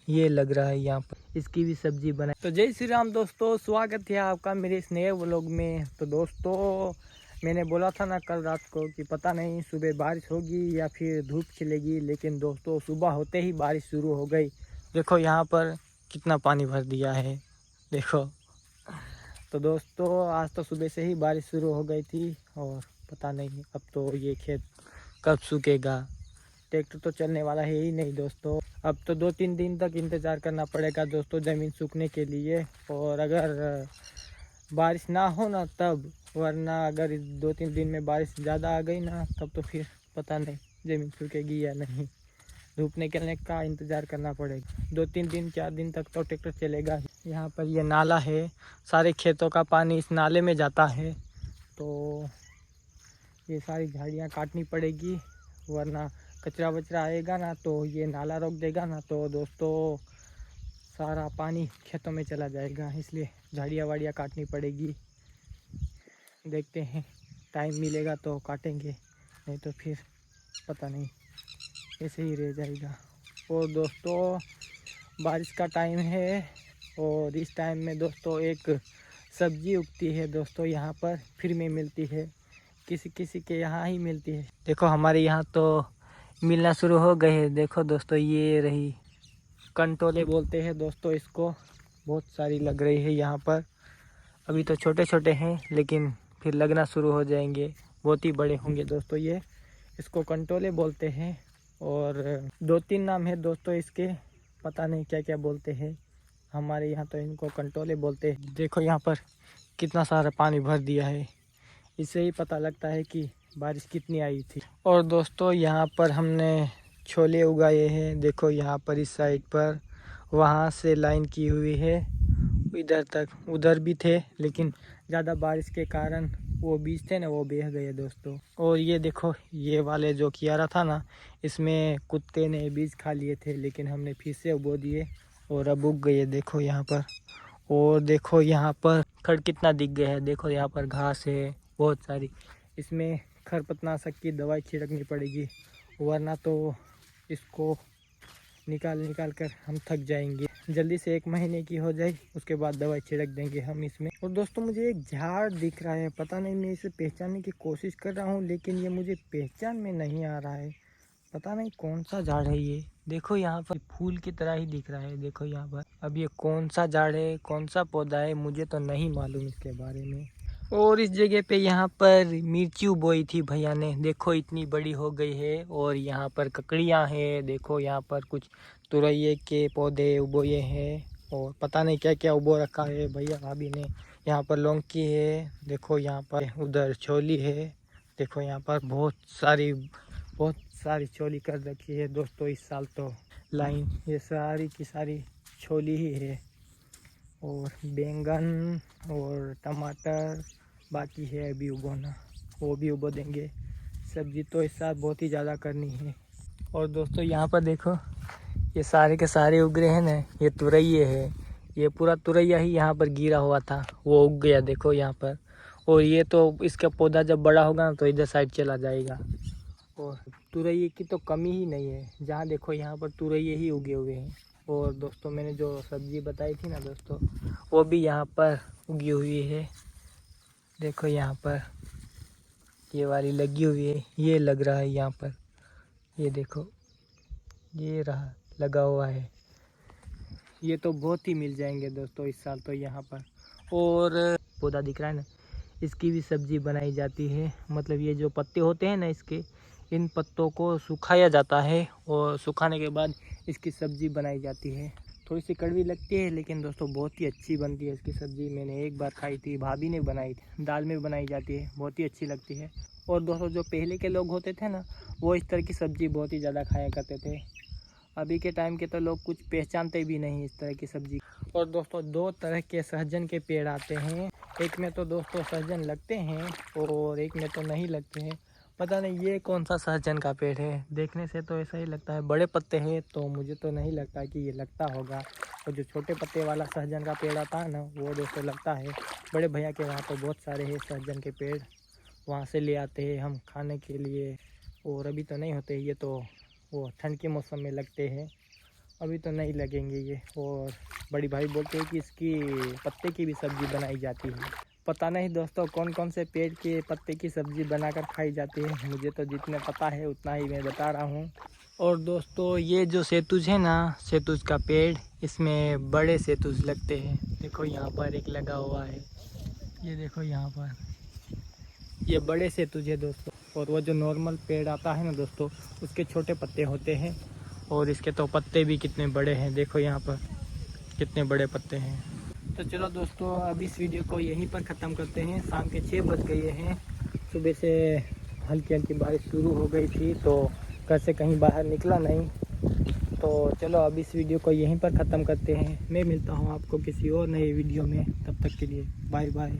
ये लग रहा है यहाँ पर इसकी भी सब्जी बनाई। तो जय श्री राम दोस्तों, स्वागत है आपका मेरे इस नए व्लॉग में। तो दोस्तों मैंने बोला था ना कल रात को कि पता नहीं सुबह बारिश होगी या फिर धूप खिलेगी, लेकिन दोस्तों सुबह होते ही बारिश शुरू हो गई। देखो यहाँ पर कितना पानी भर दिया है, देखो। तो दोस्तों आज तो सुबह से ही बारिश शुरू हो गई थी और पता नहीं अब तो ये खेत कब सूखेगा। ट्रैक्टर तो चलने वाला है ही नहीं दोस्तों। अब तो 2-3 दिन तक इंतज़ार करना पड़ेगा दोस्तों ज़मीन सूखने के लिए। और अगर बारिश ना हो ना तब, वरना अगर 2-3 दिन में बारिश ज़्यादा आ गई ना तब तो फिर पता नहीं ज़मीन सूखेगी या नहीं। धूप निकलने का इंतज़ार करना पड़ेगा। 2-3 दिन 4 दिन तक तो ट्रैक्टर चलेगा ही। यहाँ पर ये नाला है, सारे खेतों का पानी इस नाले में जाता है। तो ये सारी झाड़ियाँ काटनी पड़ेगी, वरना कचरा वचरा आएगा ना तो ये नाला रोक देगा ना तो दोस्तों सारा पानी खेतों में चला जाएगा। इसलिए झाड़ियाँ वाड़ियाँ काटनी पड़ेगी। देखते हैं टाइम मिलेगा तो काटेंगे, नहीं तो फिर पता नहीं ऐसे ही रह जाएगा। और दोस्तों बारिश का टाइम है और इस टाइम में दोस्तों एक सब्जी उगती है दोस्तों, यहाँ पर फ्री में मिलती है, किसी किसी के यहाँ ही मिलती है। देखो हमारे यहाँ तो मिलना शुरू हो गए हैं। देखो दोस्तों ये रही, कंटोले बोलते हैं दोस्तों इसको। बहुत सारी लग रही है यहाँ पर। अभी तो छोटे छोटे हैं लेकिन फिर लगना शुरू हो जाएंगे, बहुत ही बड़े होंगे दोस्तों ये। इसको कंटोले बोलते हैं और 2-3 नाम है दोस्तों इसके, पता नहीं क्या क्या बोलते हैं। हमारे यहाँ तो इनको कंटोले बोलते हैं। देखो यहाँ पर कितना सारा पानी भर दिया है, इससे ही पता लगता है कि बारिश कितनी आई थी। और दोस्तों यहाँ पर हमने छोले उगाए हैं। देखो यहाँ पर इस साइड पर, वहाँ से लाइन की हुई है इधर तक, उधर भी थे लेकिन ज़्यादा बारिश के कारण वो बीज थे ना वो बह गए दोस्तों। और ये देखो ये वाले जो कियारा था ना, इसमें कुत्ते ने बीज खा लिए थे, लेकिन हमने फिर से बो दिए और अब उग गए। देखो यहाँ पर, और देखो यहाँ पर खड़ कितना दिख गया है। देखो यहाँ पर घास है बहुत सारी, इसमें खरपतनाशक की दवाई छिड़कनी पड़ेगी, वरना तो इसको निकाल कर हम थक जाएंगे। जल्दी से 1 महीने की हो जाए उसके बाद दवाई छिड़क देंगे हम इसमें। और दोस्तों मुझे एक झाड़ दिख रहा है, पता नहीं, मैं इसे पहचानने की कोशिश कर रहा हूँ लेकिन ये मुझे पहचान में नहीं आ रहा है। पता नहीं कौन सा झाड़ है ये। देखो यहाँ पर फूल की तरह ही दिख रहा है। देखो यहाँ पर, अब ये कौन सा झाड़ है, कौन सा पौधा है, मुझे तो नहीं मालूम इसके बारे में। और इस जगह पे यहाँ पर मिर्ची बोई थी भैया ने, देखो इतनी बड़ी हो गई है। और यहाँ पर ककड़ियाँ हैं, देखो यहाँ पर कुछ तुरैये के पौधे उबोए हैं और पता नहीं क्या क्या उबो रखा है भैया भाभी ने। यहाँ पर लौकी है, देखो यहाँ पर, उधर छोली है। देखो यहाँ पर बहुत सारी छोली कर रखी है दोस्तों इस साल तो। लाइन ये सारी की सारी छोली ही है, और बैंगन और टमाटर बाकी है अभी उगोना, वो भी उगो देंगे। सब्जी तो इस साल बहुत ही ज़्यादा करनी है। और दोस्तों यहाँ पर देखो ये सारे के सारे उग रहे हैं ना, ये तुरैये है। ये पूरा तुरैया ही यहाँ पर गिरा हुआ था, वो उग गया देखो यहाँ पर। और ये तो इसका पौधा जब बड़ा होगा ना तो इधर साइड चला जाएगा। और तुरैये की तो कमी ही नहीं है, जहाँ देखो यहाँ पर तुरैये ही उगे हुए हैं। और दोस्तों मैंने जो सब्ज़ी बताई थी ना दोस्तों, वो भी यहाँ पर उगी हुई है। देखो यहाँ पर ये वाली लगी हुई है, ये लग रहा है यहाँ पर, ये देखो ये रहा लगा हुआ है। ये तो बहुत ही मिल जाएंगे दोस्तों इस साल तो यहाँ पर। और पौधा दिख रहा है ना, इसकी भी सब्ज़ी बनाई जाती है। मतलब ये जो पत्ते होते हैं ना इसके, इन पत्तों को सुखाया जाता है और सुखाने के बाद इसकी सब्ज़ी बनाई जाती है। थोड़ी सी कड़वी लगती है लेकिन दोस्तों बहुत ही अच्छी बनती है इसकी सब्ज़ी। मैंने एक बार खाई थी, भाभी ने बनाई थी, दाल में बनाई जाती है, बहुत ही अच्छी लगती है। और दोस्तों जो पहले के लोग होते थे ना, वो इस तरह की सब्ज़ी बहुत ही ज़्यादा खाया करते थे। अभी के टाइम के तो लोग कुछ पहचानते भी नहीं इस तरह की सब्ज़ी। और दोस्तों 2 तरह के सहजन के पेड़ आते हैं, एक में तो दोस्तों सहजन लगते हैं और एक में तो नहीं लगते हैं। पता नहीं ये कौन सा सहजन का पेड़ है, देखने से तो ऐसा ही लगता है, बड़े पत्ते हैं तो मुझे तो नहीं लगता कि ये लगता होगा। और जो छोटे पत्ते वाला सहजन का पेड़ आता है ना, वो दोस्तों लगता है। बड़े भैया के वहाँ तो बहुत सारे हैं सहजन के पेड़, वहाँ से ले आते हैं हम खाने के लिए। और अभी तो नहीं होते, ये तो वो ठंड के मौसम में लगते हैं। अभी तो नहीं लगेंगे ये। और बड़ी भाई बोलते हैं कि इसकी पत्ते की भी सब्ज़ी बनाई जाती है। पता नहीं दोस्तों कौन कौन से पेड़ के पत्ते की सब्ज़ी बनाकर खाई जाती है, मुझे तो जितने पता है उतना ही मैं बता रहा हूँ। और दोस्तों ये जो सैतूज है ना, सैतूज का पेड़, इसमें बड़े सैतूज लगते हैं। देखो यहाँ पर एक लगा हुआ है, ये देखो यहाँ पर, ये बड़े सैतूज है दोस्तों। और वो जो नॉर्मल पेड़ आता है ना दोस्तों, उसके छोटे पत्ते होते हैं। और इसके तो पत्ते भी कितने बड़े हैं, देखो यहाँ पर कितने बड़े पत्ते हैं। तो चलो दोस्तों अब इस वीडियो को यहीं पर ख़त्म करते हैं। शाम के 6 बज गए हैं। सुबह से हल्की हल्की बारिश शुरू हो गई थी, तो घर से कहीं बाहर निकला नहीं। तो चलो अब इस वीडियो को यहीं पर ख़त्म करते हैं। मैं मिलता हूँ आपको किसी और नए वीडियो में, तब तक के लिए बाय बाय।